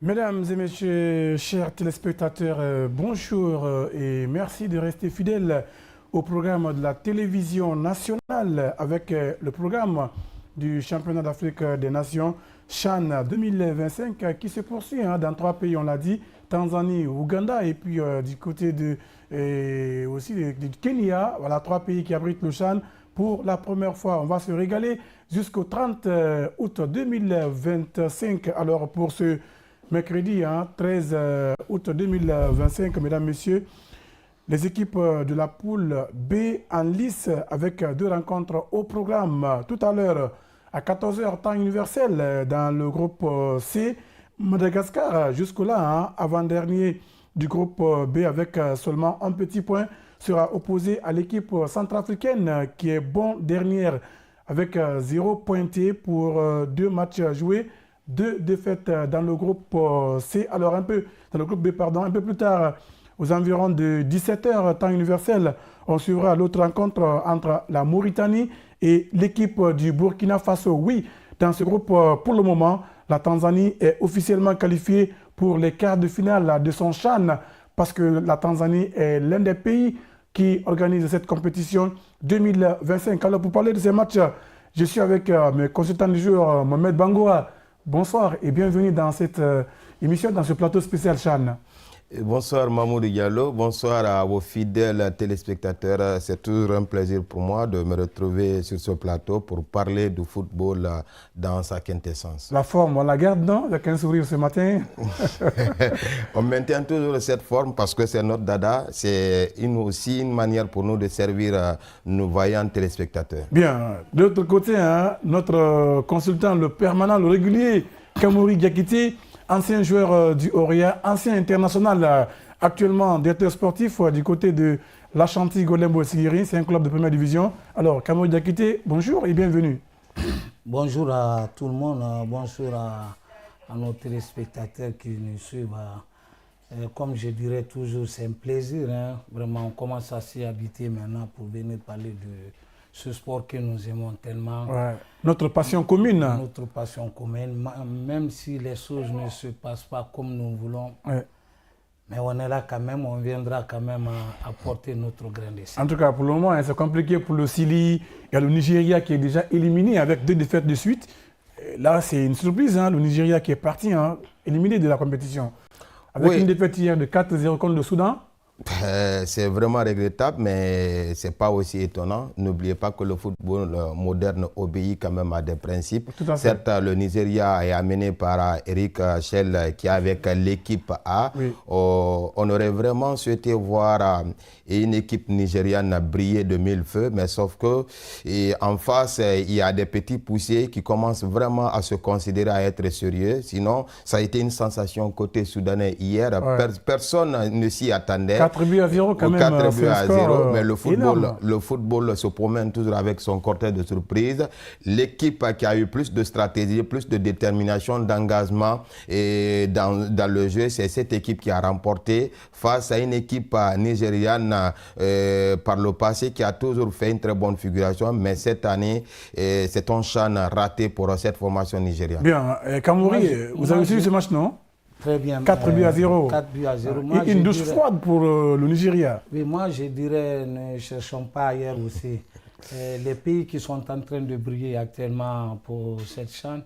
Mesdames et messieurs, chers téléspectateurs, bonjour et merci de rester fidèles au programme de la télévision nationale avec le programme du championnat d'Afrique des Nations CHAN 2025 qui se poursuit dans 3 pays, on l'a dit, Tanzanie, Ouganda et puis du côté aussi du Kenya, voilà 3 pays qui abritent le CHAN pour la première fois. On va se régaler jusqu'au 30 août 2025. Alors pour ce mercredi 13 août 2025, mesdames, messieurs, les équipes de la poule B en lice avec 2 rencontres au programme. Tout à l'heure, à 14 h, temps universel, dans le groupe C, Madagascar, jusque-là, avant-dernier du groupe B avec seulement un petit point, sera opposé à l'équipe centrafricaine qui est bon dernière avec 0 pointé pour 2 matchs joués. 2 défaites dans le groupe C, alors dans le groupe B, pardon, un peu plus tard, aux environs de 17 h, temps universel, on suivra l'autre rencontre entre la Mauritanie et l'équipe du Burkina Faso. Oui, dans ce groupe, pour le moment, la Tanzanie est officiellement qualifiée pour les quarts de finale de son CHAN parce que la Tanzanie est l'un des pays qui organise cette compétition 2025. Alors pour parler de ces matchs, je suis avec mes consultants du jour, Mohamed Bangoura. Bonsoir et bienvenue dans cette émission, dans ce plateau spécial CHAN. Bonsoir Mamoudou Diallo, bonsoir à vos fidèles téléspectateurs. C'est toujours un plaisir pour moi de me retrouver sur ce plateau pour parler du football dans sa quintessence. La forme, on la garde, non? Avec un sourire ce matin. On maintient toujours cette forme parce que c'est notre dada. C'est aussi une manière pour nous de servir nos vaillants téléspectateurs. Bien. De l'autre côté, notre consultant, le permanent, le régulier, Kamori Diakité, ancien joueur du Oria, ancien international, actuellement directeur sportif du côté de l'Ashanti Golembo Sigiri, c'est un club de première division. Alors, Kamori Diakité, bonjour et bienvenue. Bonjour à tout le monde, bonjour à nos téléspectateurs qui nous suivent. Comme je dirais toujours, c'est un plaisir. Vraiment, on commence à s'y habiter maintenant pour venir parler de ce sport que nous aimons tellement. Ouais. Notre passion commune. Notre passion commune, même si les choses ne se passent pas comme nous voulons. Ouais. Mais on est là quand même, on viendra quand même à apporter notre grain de sel. En tout cas, pour le moment, c'est compliqué pour le Sili et le Nigeria qui est déjà éliminé avec 2 défaites de suite. Là, c'est une surprise, le Nigeria qui est parti éliminé de la compétition. Avec une défaite hier de 4-0 contre le Soudan. C'est vraiment regrettable, mais ce n'est pas aussi étonnant. N'oubliez pas que le football moderne obéit quand même à des principes. Certes, le Nigeria est amené par Eric Schell qui est avec l'équipe A. Oui. On aurait vraiment souhaité voir une équipe nigériane briller de 1000 feux, mais sauf que en face, il y a des petits poussiers qui commencent vraiment à se considérer à être sérieux. Sinon, ça a été une sensation côté soudanais hier. Ouais. Personne ne s'y attendait. 4 buts à 0 quand même. 4 buts à 0, mais le football se promène toujours avec son cortège de surprises. L'équipe qui a eu plus de stratégie, plus de détermination, d'engagement dans le jeu, c'est cette équipe qui a remporté face à une équipe nigériane par le passé qui a toujours fait une très bonne figuration, mais cette année, c'est un CHAN raté pour cette formation nigériane. Bien, Kamori, vous avez suivi ce match, non? Très bien. 4 buts à 0. 4 buts à 0. Moi, une douche froide pour le Nigeria. Oui, moi je dirais, ne cherchons pas ailleurs aussi. Les pays qui sont en train de briller actuellement pour cette CHAN,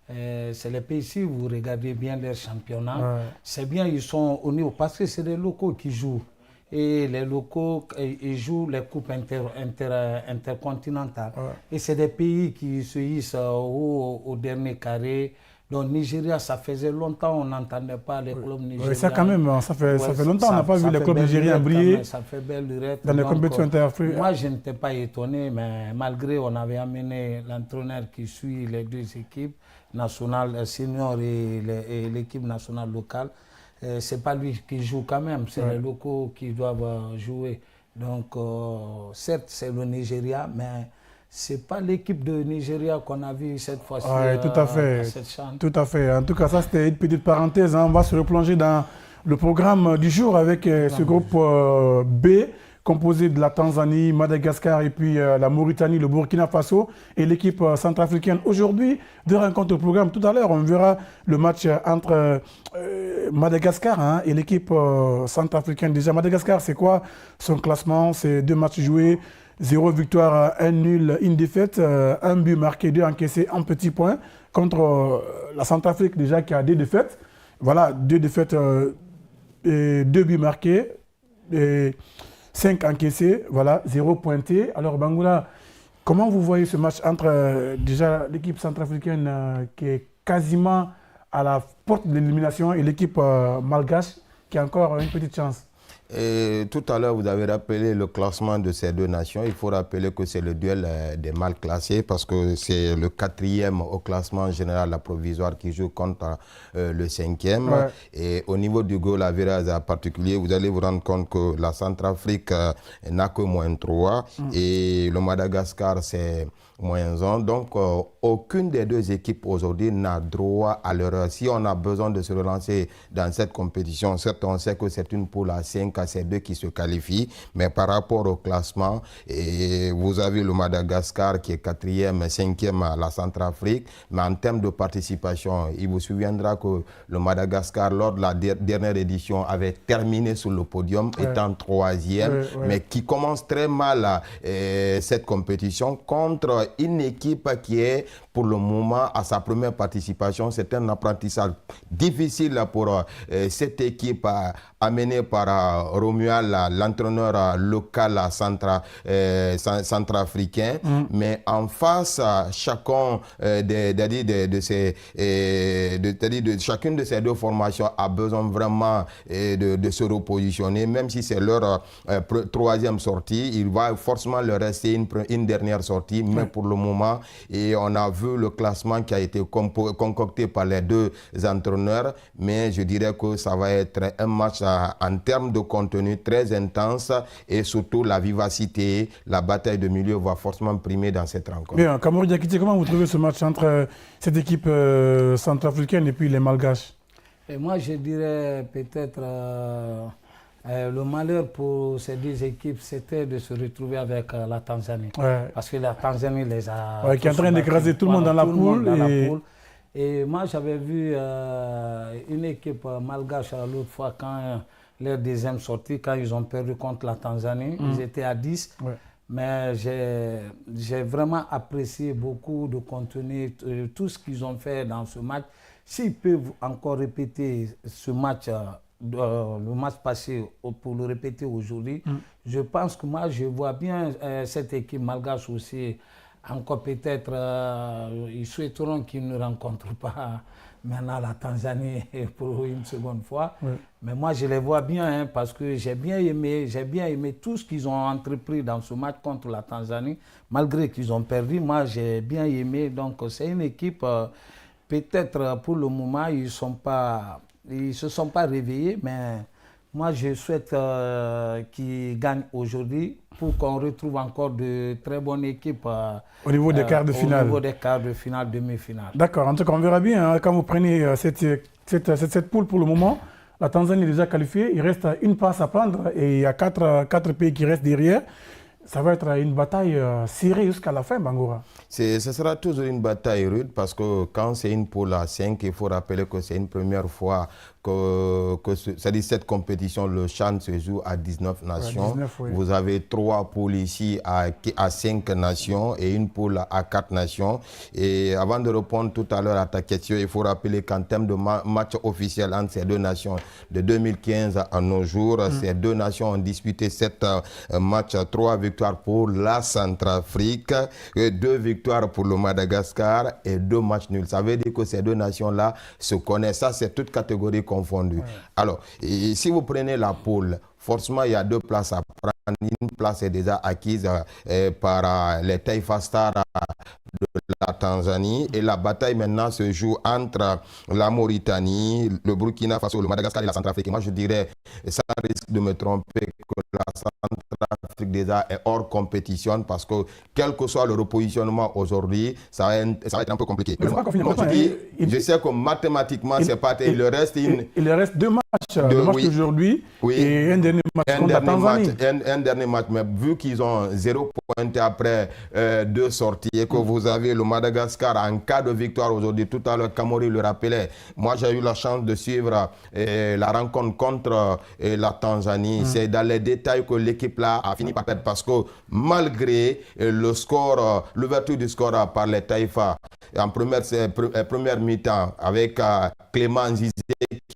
c'est les pays, si vous regardez bien leur championnat, c'est bien, ils sont au niveau, parce que c'est les locaux qui jouent. Et les locaux, ils jouent les coupes intercontinentales. Et c'est des pays qui se hissent au dernier carré. Donc Nigeria, ça faisait longtemps on n'entendait pas les clubs nigériens. Oui, ça quand même, ça fait longtemps on n'a pas vu les clubs nigériens briller. Ça fait belle lurette. Dans les compétitions interafricaines. Moi, je n'étais pas étonné, mais malgré on avait amené l'entraîneur qui suit les 2 équipes nationales seniors et l'équipe nationale locale. Ce n'est pas lui qui joue quand même, c'est les locaux qui doivent jouer. Donc, certes, c'est le Nigeria, mais ce n'est pas l'équipe de Nigeria qu'on a vue cette fois-ci. Oui, tout à fait. Tout à fait. En tout cas, ça, c'était une petite parenthèse. On va se replonger dans le programme du jour avec ce groupe B composé de la Tanzanie, Madagascar et puis la Mauritanie, le Burkina Faso et l'équipe centrafricaine. Aujourd'hui, 2 rencontres au programme. Tout à l'heure, on verra le match entre Madagascar et l'équipe centrafricaine. Déjà, Madagascar, c'est quoi son classement? C'est 2 matchs joués, 0 victoire, 1 nul, 1 défaite, 1 but marqué, 2 encaissés, 1 petit point contre la Centrafrique déjà qui a 2 défaites. Voilà, 2 défaites, et 2 buts marqués, et 5 encaissés, voilà, 0 pointé. Alors Bangoura, comment vous voyez ce match entre déjà l'équipe centrafricaine qui est quasiment à la porte de l'élimination et l'équipe malgache qui a encore une petite chance? Et tout à l'heure, vous avez rappelé le classement de ces 2 nations. Il faut rappeler que c'est le duel des mal classés parce que c'est le 4e au classement général, la provisoire, qui joue contre le 5e. Ouais. Et au niveau du goal average en particulier, vous allez vous rendre compte que la Centrafrique n'a que -3 et le Madagascar, c'est -1. Donc, aucune des 2 équipes aujourd'hui n'a droit à l'erreur. Si on a besoin de se relancer dans cette compétition, certes, on sait que c'est une poule à 5, à ces 2 qui se qualifient, mais par rapport au classement, et vous avez le Madagascar qui est 4e, 5e à la Centrafrique, mais en termes de participation, il vous souviendra que le Madagascar, lors de la dernière édition, avait terminé sur le podium, étant 3e, mais qui commence très mal cette compétition contre une équipe qui est pour le moment à sa première participation. C'est un apprentissage difficile pour cette équipe amenée par Romuald, l'entraîneur local centrafricain. Mais en face, chacune de ces 2 formations a besoin vraiment de se repositionner. Même si c'est leur 3e sortie, il va forcément leur rester une dernière sortie. Mais pour le moment, et on a vu le classement qui a été concocté par les 2 entraîneurs, mais je dirais que ça va être un match en termes de contenu très intense et surtout la vivacité, la bataille de milieu va forcément primer dans cette rencontre. Bien, Kamorou Diakité, comment vous trouvez ce match entre cette équipe centrafricaine et puis les Malgaches? Et moi, je dirais peut-être le malheur pour ces 2 équipes, c'était de se retrouver avec la Tanzanie. Parce que la Tanzanie les a... qui est en train d'écraser tout le monde dans la poule. Et moi, j'avais vu une équipe malgache l'autre fois, quand leur 2e sortie, quand ils ont perdu contre la Tanzanie, ils étaient à 10. Mais j'ai vraiment apprécié beaucoup de contenu, tout ce qu'ils ont fait dans ce match. S'ils peuvent encore répéter ce match, le match passé, pour le répéter aujourd'hui, je pense que moi, je vois bien cette équipe malgache aussi. Encore peut-être, ils souhaiteront qu'ils ne rencontrent pas maintenant la Tanzanie pour une seconde fois. Mais moi, je les vois bien parce que j'ai bien aimé tout ce qu'ils ont entrepris dans ce match contre la Tanzanie. Malgré qu'ils ont perdu, moi, j'ai bien aimé. Donc, c'est une équipe, peut-être pour le moment, ils ne se sont pas réveillés, mais moi, je souhaite qu'ils gagnent aujourd'hui pour qu'on retrouve encore de très bonnes équipes au niveau des quarts de finale. Au niveau des quarts de finale, demi-finale. D'accord, en tout cas, on verra bien quand vous prenez cette poule pour le moment. La Tanzanie est déjà qualifiée, il reste une place à prendre et il y a 4 pays qui restent derrière. Ça va être une bataille serrée jusqu'à la fin, Bangoura. Ce sera toujours une bataille rude parce que quand c'est une poule à 5, il faut rappeler que c'est une première fois c'est-à-dire cette compétition, le CHAN se joue à 19 nations. 19, oui. Vous avez 3 poules ici à 5 nations et une poule à 4 nations. Et avant de répondre tout à l'heure à ta question, il faut rappeler qu'en termes de match officiel entre ces 2 nations, de 2015 à nos jours, ces 2 nations ont disputé 7 matchs, 3 victoires pour la Centrafrique, 2 victoires pour le Madagascar et 2 matchs nuls. Ça veut dire que ces 2 nations-là se connaissent. Ça, c'est toute catégorie confondue. Ouais. Alors, si vous prenez la poule, forcément, il y a 2 places à prendre. Une place est déjà acquise par les Taifa Stars de la Tanzanie. Et la bataille maintenant se joue entre la Mauritanie, le Burkina Faso, le Madagascar et la Centrafrique. Et moi, je dirais, ça risque de me tromper, que la Centrafrique déjà est hors compétition parce que quel que soit le repositionnement aujourd'hui, ça va être un peu compliqué. Je sais que mathématiquement, c'est pas... Il reste deux matchs. Le match d'aujourd'hui et un dernier match contre la Tanzanie. Un dernier match, mais vu qu'ils ont 0 point après 2 sorties et que vous avez le Madagascar en cas de victoire aujourd'hui, tout à l'heure, Kamori le rappelait, moi j'ai eu la chance de suivre la rencontre contre la Tanzanie. C'est dans les détails que l'équipe là a fini par perdre parce que malgré le score, l'ouverture du score par les Taïfa en première mi-temps avec Clément Zizé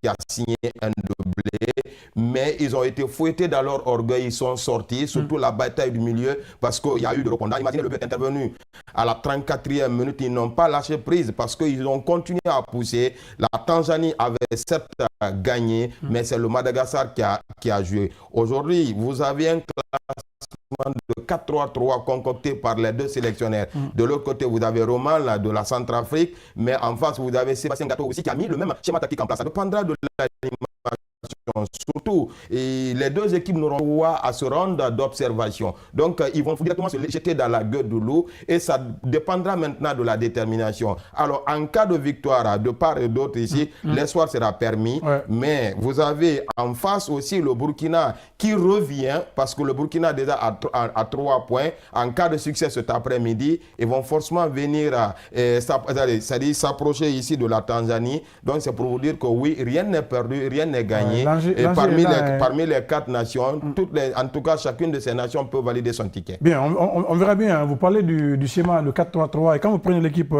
qui a signé un doublé, mais ils ont été fouettés dans leur orgueil, ils sont sortis, surtout la bataille du milieu, parce qu'il y a eu de répondants. Imaginez le but intervenu à la 34e minute, ils n'ont pas lâché prise parce qu'ils ont continué à pousser. La Tanzanie avait certes gagné, mais c'est le Madagascar qui a joué. Aujourd'hui, vous avez un classement de 4-3-3 concocté par les deux sélectionnaires. De l'autre côté, vous avez Roman là, de la Centrafrique, mais en face, vous avez Sébastien Gatto aussi qui a mis le même schéma tactique en place. Ça dépendra de l'animation. Surtout, et les deux équipes n'auront pas à se rendre d'observation. Donc, ils vont directement se jeter dans la gueule du loup et ça dépendra maintenant de la détermination. Alors, en cas de victoire de part et d'autre ici, l'espoir sera permis. Mais vous avez en face aussi le Burkina qui revient parce que le Burkina déjà à 3 points. En cas de succès cet après-midi, ils vont forcément venir s'approcher ici de la Tanzanie. Donc, c'est pour vous dire que oui, rien n'est perdu, rien n'est gagné. Et parmi les 4 nations, en tout cas, chacune de ces nations peut valider son ticket. Bien, on verra bien. Vous parlez du schéma, le 4-3-3. Et quand vous prenez l'équipe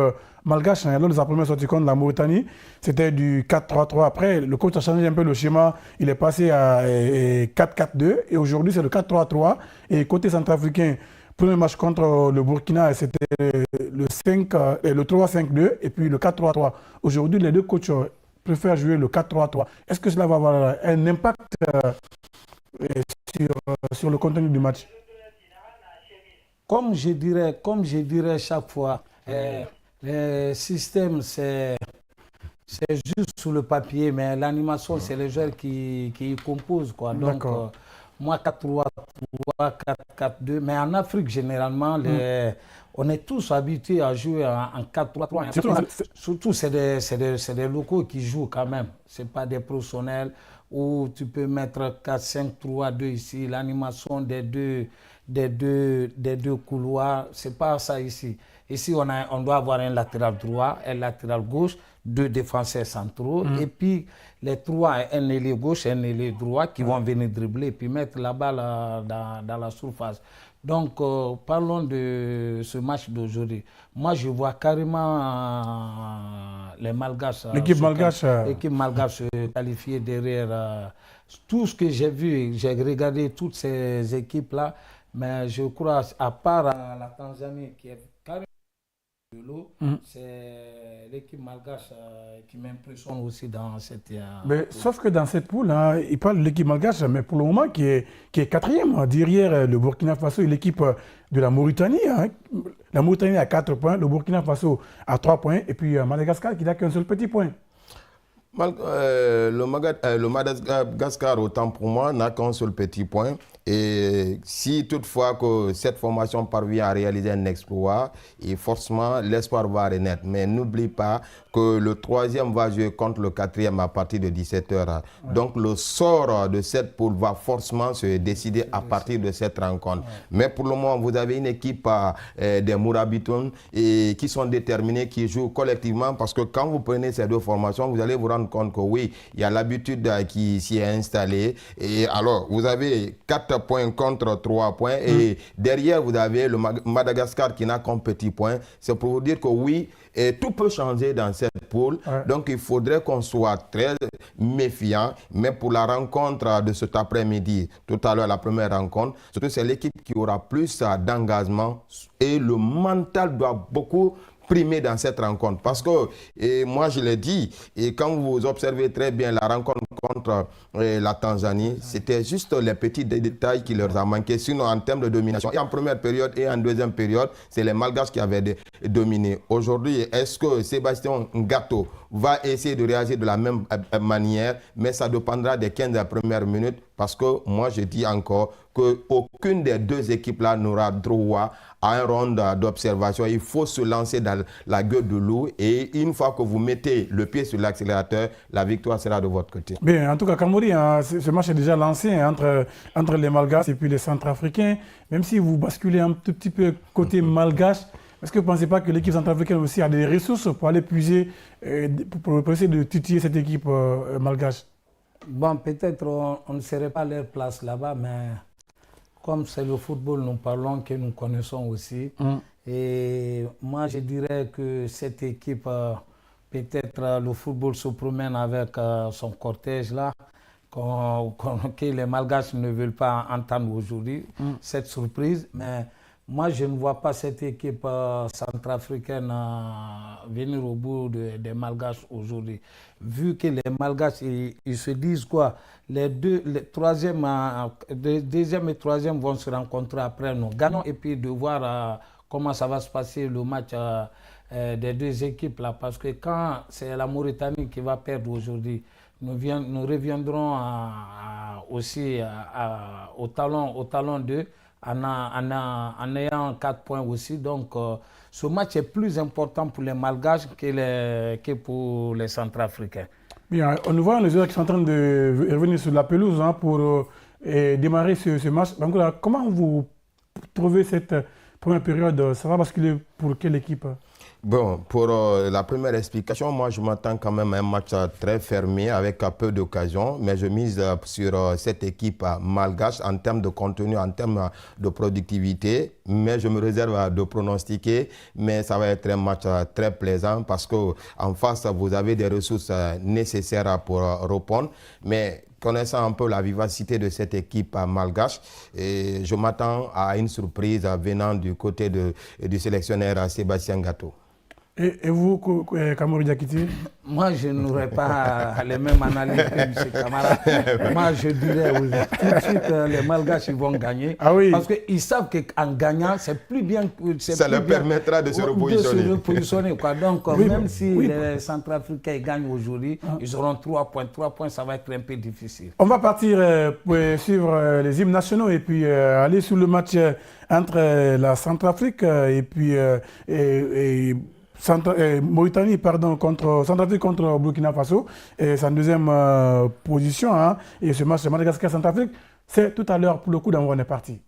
malgache, lors de sa première sortie contre la Mauritanie, c'était du 4-3-3. Après, le coach a changé un peu le schéma. Il est passé à 4-4-2. Et aujourd'hui, c'est le 4-3-3. Et côté centrafricain, premier match contre le Burkina, c'était le 3-5-2 et puis le 4-3-3. Aujourd'hui, les deux coachs préfèrent jouer le 4-3-3. Est-ce que cela va avoir un impact sur le contenu du match? Comme je dirais chaque fois, le système, c'est juste sur le papier, mais l'animation, c'est les joueurs qui y composent, quoi. Donc, moi, 4-3-3, 4-4-2, mais en Afrique, généralement, on est tous habitués à jouer en 4-3-3. Surtout, c'est des locaux qui jouent quand même. Ce n'est pas des professionnels où tu peux mettre 4-5-3-2 ici. L'animation des deux couloirs, ce n'est pas ça ici. Ici, on doit avoir un latéral droit, un latéral gauche, 2 défenseurs centraux, et puis les 3, un ailier gauche, un ailier droit qui vont venir dribbler et puis mettre la balle dans la surface. Donc, parlons de ce match d'aujourd'hui. Moi, je vois carrément les Malgaches. L'équipe malgache se qualifier derrière. Tout ce que j'ai vu, j'ai regardé toutes ces équipes-là, mais je crois, à part la Tanzanie qui est carrément de l'eau, c'est l'équipe malgache qui m'impressionne aussi dans cette... sauf que dans cette poule, il parle de l'équipe malgache, mais pour le moment qui est 4e, derrière le Burkina Faso et l'équipe de la Mauritanie. La Mauritanie a 4 points, le Burkina Faso a 3 points, et puis Madagascar qui n'a qu'un seul petit point. Le Madagascar, autant pour moi, n'a qu'un seul petit point. Et si toutefois que cette formation parvient à réaliser un exploit, et forcément l'espoir va renaître. Mais n'oublie pas que le 3e va jouer contre le 4e à partir de 17h. Donc le sort de cette poule va forcément se décider à partir de cette rencontre. Mais pour le moment, vous avez une équipe des Mourabitoun qui sont déterminés, qui jouent collectivement, parce que quand vous prenez ces deux formations, vous allez vous rendre compte que oui, il y a l'habitude qui s'y est installée. Et alors, vous avez 4 points contre 3 points. Et derrière, vous avez le Madagascar qui n'a qu'un petit point. C'est pour vous dire que oui, et tout peut changer dans cette poule. Donc, il faudrait qu'on soit très méfiant. Mais pour la rencontre de cet après-midi, tout à l'heure, la première rencontre, surtout c'est l'équipe qui aura plus d'engagement et le mental doit beaucoup primer dans cette rencontre. Parce que, et moi je l'ai dit, et quand vous observez très bien la rencontre contre la Tanzanie, c'était juste les petits détails qui leur a manqué. Sinon, en termes de domination, et en première période et en deuxième période, c'est les Malgaches qui avaient dominé. Aujourd'hui, est-ce que Sébastien Gatto va essayer de réagir de la même manière? Mais ça dépendra des 15 premières minutes. Parce que moi, je dis encore qu'aucune des deux équipes-là n'aura droit à un round d'observation. Il faut se lancer dans la gueule de loup et une fois que vous mettez le pied sur l'accélérateur, la victoire sera de votre côté. Bien, en tout cas, Kamori, hein, ce match est déjà lancé hein, entre les Malgaches et puis les Centrafricains. Même si vous basculez un tout petit peu côté malgache, est-ce que vous ne pensez pas que l'équipe centrafricaine aussi a des ressources pour aller puiser, pour essayer de titiller cette équipe malgache? Bon, peut-être on ne serait pas à leur place là-bas, mais comme c'est le football, nous parlons, que nous connaissons aussi. Et moi, je dirais que cette équipe, peut-être le football se promène avec son cortège là, que les Malgaches ne veulent pas entendre aujourd'hui, cette surprise. Mais moi, je ne vois pas cette équipe centrafricaine venir au bout des Malgaches aujourd'hui. Vu que les Malgaches, ils se disent quoi? Deuxième et troisième vont se rencontrer après nous gagnons et puis de voir comment ça va se passer le match des deux équipes là. Parce que quand c'est la Mauritanie qui va perdre aujourd'hui, nous reviendrons aussi au talon 2. En ayant 4 points aussi. Donc, ce match est plus important pour les Malgaches que pour les Centrafricains. Bien, on voit les joueurs qui sont en train de revenir sur la pelouse hein, pour démarrer ce match. Donc, là, comment vous trouvez cette première période? Ça va basculer pour quelle équipe? Bon, pour la première explication, moi je m'attends quand même à un match très fermé avec peu d'occasions, mais je mise sur cette équipe malgache en termes de contenu, en termes de productivité, mais je me réserve de pronostiquer, mais ça va être un match très plaisant parce qu'en face, vous avez des ressources nécessaires pour répondre, mais connaissant un peu la vivacité de cette équipe malgache, et je m'attends à une surprise venant du côté du sélectionneur Sébastien Gatto. Et vous, Kamori Diakité? Moi, je n'aurais pas les mêmes analyses que M. Camara. Moi, je dirais tout de suite, les Malgaches ils vont gagner. Ah oui. Parce qu'ils savent qu'en gagnant, c'est plus bien. Ça leur permettra de se repositionner. Quoi. Donc, oui, même si les Centrafricains gagnent aujourd'hui, ils auront 3 points. 3 points, ça va être un peu difficile. On va partir pour suivre les hymnes nationaux et puis aller sur le match entre la Centrafrique et puis. Mauritanie contre Centrafrique contre Burkina Faso, et c'est en deuxième position. Hein, et ce match de Madagascar-Centrafrique, c'est tout à l'heure pour le coup d'envoi, on est parti.